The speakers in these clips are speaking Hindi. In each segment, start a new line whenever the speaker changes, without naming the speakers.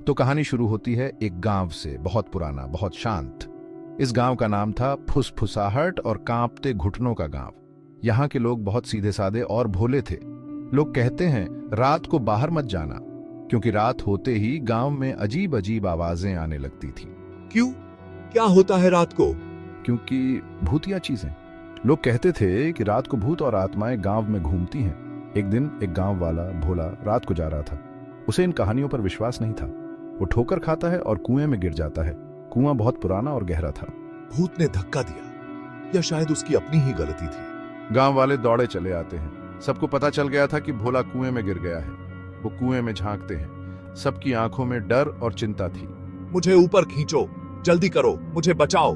तो कहानी शुरू होती है एक गांव से, बहुत पुराना, बहुत शांत। इस गांव का नाम था फुसफुसाहट और कांपते घुटनों का गांव। यहाँ के लोग बहुत सीधे साधे और भोले थे। लोग कहते हैं रात को बाहर मत जाना, क्योंकि रात होते ही गांव में अजीब अजीब आवाजें आने लगती थी।
क्यों? क्या होता है रात को?
क्योंकि भूतिया चीजें। लोग कहते थे कि रात को भूत और आत्माएं गांव में घूमती हैं। एक दिन एक गांव वाला भोला रात को जा रहा था। उसे इन कहानियों पर विश्वास नहीं था। वो ठोकर खाता है और कुएं में गिर जाता है। कुआं बहुत पुराना और गहरा था।
भूत ने धक्का दिया या शायद उसकी अपनी ही गलती थी।
गांव वाले दौड़े चले आते हैं। सबको पता चल गया था कि भोला कुएं में गिर गया है। वो कुएं में झांकते हैं। सबकी आंखों में डर और चिंता थी।
मुझे ऊपर खींचो, जल्दी करो, मुझे बचाओ।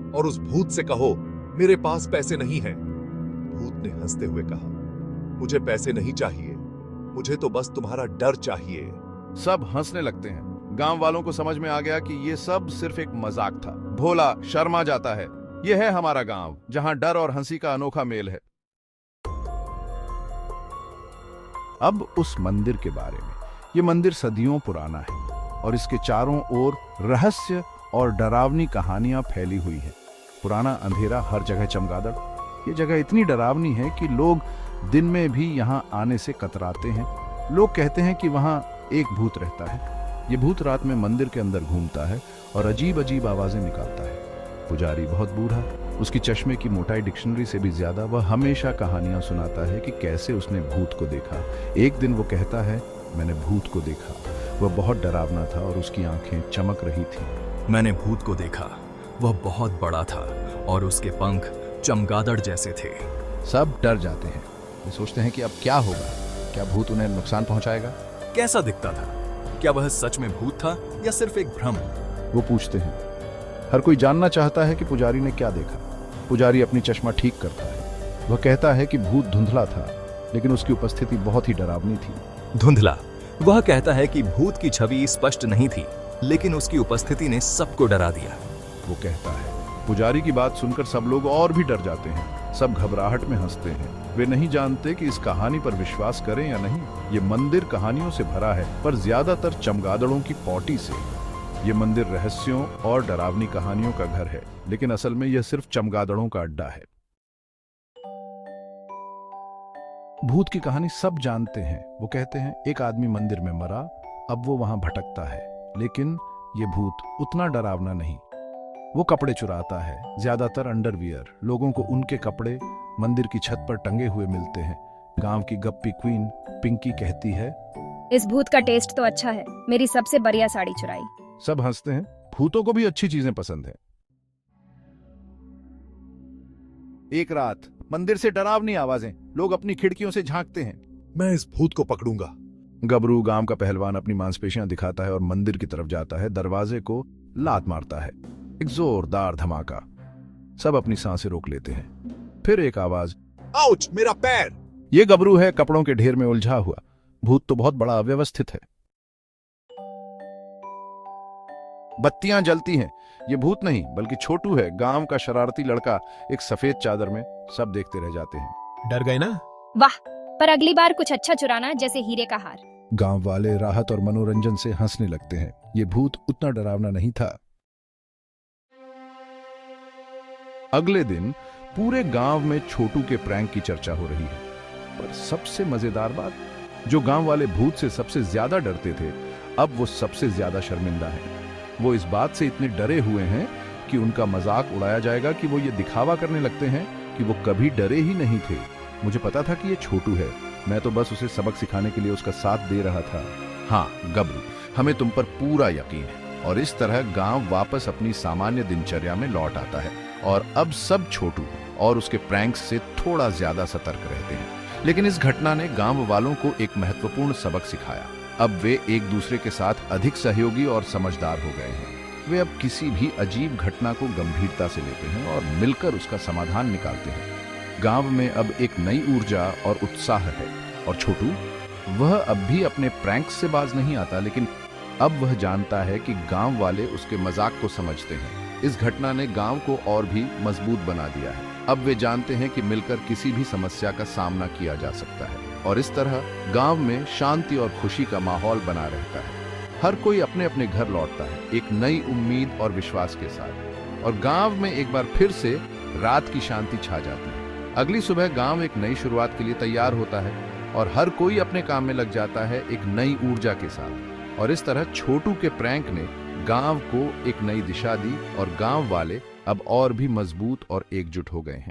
और उस भूत से कहो मेरे पास पैसे नहीं हैं। भूत ने हंसते हुए कहा, मुझे पैसे नहीं चाहिए, मुझे तो बस तुम्हारा डर चाहिए।
सब हंसने लगते हैं। गांव वालों को समझ में आ गया कि ये सब सिर्फ एक मजाक था। भोला शर्मा जाता है। यह है हमारा गांव, जहां डर और हंसी का अनोखा मेल है। अब उस मंदिर के बारे में। यह मंदिर सदियों पुराना है और इसके चारों ओर रहस्य और डरावनी कहानियां फैली हुई है। पुराना अंधेरा, हर जगह चमगादड़। ये जगह इतनी डरावनी है कि लोग दिन में भी यहाँ आने से कतराते हैं। लोग कहते हैं कि वहाँ एक भूत रहता है। ये भूत रात में मंदिर के अंदर घूमता है और अजीब अजीब आवाजें निकालता है। पुजारी बहुत बूढ़ा, उसकी चश्मे की मोटाई डिक्शनरी से भी ज्यादा। वह हमेशा कहानियां सुनाता है कि कैसे उसने भूत को देखा। एक दिन वो कहता है, मैंने भूत को देखा। वह बहुत डरावना था और उसकी आंखें चमक रही थी।
मैंने भूत को देखा। वह बहुत बड़ा था और उसके पंख चमगादड़ जैसे थे।
सब डर जाते हैं। वे सोचते हैं कि अब क्या होगा। क्या भूत उन्हें नुकसान पहुंचाएगा?
कैसा दिखता था? क्या वह सच में भूत था या सिर्फ एक भ्रम?
वो पूछते हैं। हर कोई जानना चाहता है कि पुजारी ने क्या देखा। पुजारी अपनी चश्मा ठीक करता है। वह कहता है कि भूत धुंधला था, लेकिन उसकी उपस्थिति बहुत ही डरावनी थी।
धुंधला? वह कहता है कि भूत की छवि स्पष्ट नहीं थी, लेकिन उसकी उपस्थिति ने सबको डरा दिया।
वो कहता है। पुजारी की बात सुनकर सब लोग और भी डर जाते हैं। सब घबराहट में हंसते हैं। वे नहीं जानते कि इस कहानी पर विश्वास करें या नहीं। ये मंदिर कहानियों से भरा है, पर ज्यादातर चमगादड़ों की पौटी से। ये मंदिर रहस्यों और डरावनी कहानियों का घर है, लेकिन असल में यह सिर्फ चमगादड़ों का अड्डा है। भूत की कहानी सब जानते हैं। वो कहते हैं एक आदमी मंदिर में मरा, अब वो वहां भटकता है, लेकिन ये भूत उतना डरावना नहीं। वो कपड़े चुराता है, ज्यादातर अंडरवियर। लोगों को उनके कपड़े मंदिर की छत पर टंगे हुए मिलते हैं। गांव की गप्पी क्वीन पिंकी कहती है,
इस भूत का टेस्ट तो अच्छा है, मेरी सबसे बढ़िया साड़ी चुराई।
सब हंसते हैं। भूतों को भी अच्छी चीजें पसंद है। एक रात मंदिर से डरावनी आवाजें। लोग अपनी खिड़कियों से झांकते हैं।
मैं इस भूत को पकड़ूंगा।
गबरू, गांव का पहलवान, अपनी मांसपेशियां दिखाता है और मंदिर की तरफ जाता है। दरवाजे को लात मारता है। एक जोरदार धमाका। सब अपनी सांसें रोक लेते हैं। फिर एक आवाज,
आउच, मेरा पैर।
ये गबरू है, कपड़ों के ढेर में उलझा हुआ। भूत तो बहुत बड़ा अव्यवस्थित है। बत्तियां जलती हैं। ये भूत नहीं बल्कि छोटू है, गांव का शरारती लड़का, एक सफेद चादर में। सब देखते रह जाते हैं।
डर गए ना?
वाह, पर अगली बार कुछ अच्छा चुराना, जैसे हीरे का हार।
गांव वाले राहत और मनोरंजन से हंसने लगते हैं। ये भूत उतना डरावना नहीं था। अगले दिन पूरे गांव में छोटू के प्रैंक की चर्चा हो रही है। पर सबसे मजेदार बात, जो गांव वाले भूत से सबसे ज्यादा डरते थे, अब वो सबसे ज्यादा शर्मिंदा हैं। वो इस बात से इतने डरे हुए हैं कि उनका मजाक उड़ाया जाएगा कि वो ये दिखावा करने लगते हैं कि वो कभी डरे ही नहीं थे। मुझे पता था कि ये छोटू है, मैं तो बस उसे सबक सिखाने के लिए उसका साथ दे रहा था। हाँ गबरू, हमें तुम पर पूरा यकीन है। और इस तरह गांव वापस अपनी सामान्य दिनचर्या में लौट आता है और अब सब छोटू और उसके प्रैंक्स से थोड़ा ज्यादा सतर्क रहते हैं। लेकिन इस घटना ने गांव वालों को एक महत्वपूर्ण सबक सिखाया। अब वे एक दूसरे के साथ अधिक सहयोगी और समझदार हो गए हैं। वे अब किसी भी अजीब घटना को गंभीरता से लेते हैं और मिलकर उसका समाधान निकालते हैं। गांव में अब एक नई ऊर्जा और उत्साह है। और छोटू, वह अब भी अपने प्रैंक्स से बाज नहीं आता, लेकिन अब वह जानता है कि गांव वाले उसके मजाक को समझते हैं। इस घटना ने गांव को और भी मजबूत बना दिया है। अब वे जानते हैं कि मिलकर किसी भी समस्या का सामना किया जा सकता है और इस तरह गांव में शांति और खुशी का माहौल बना रहता है। हर कोई अपने अपने घर लौटता है, एक नई उम्मीद और विश्वास के साथ। और गांव में एक बार फिर से रात की शांति छा जाती है। अगली सुबह गांव एक नई शुरुआत के लिए तैयार होता है और हर कोई अपने काम में लग जाता है, एक नई ऊर्जा के साथ। और इस तरह छोटू के प्रैंक ने गांव को एक नई दिशा दी और गांव वाले अब और भी मजबूत और एकजुट हो गए हैं।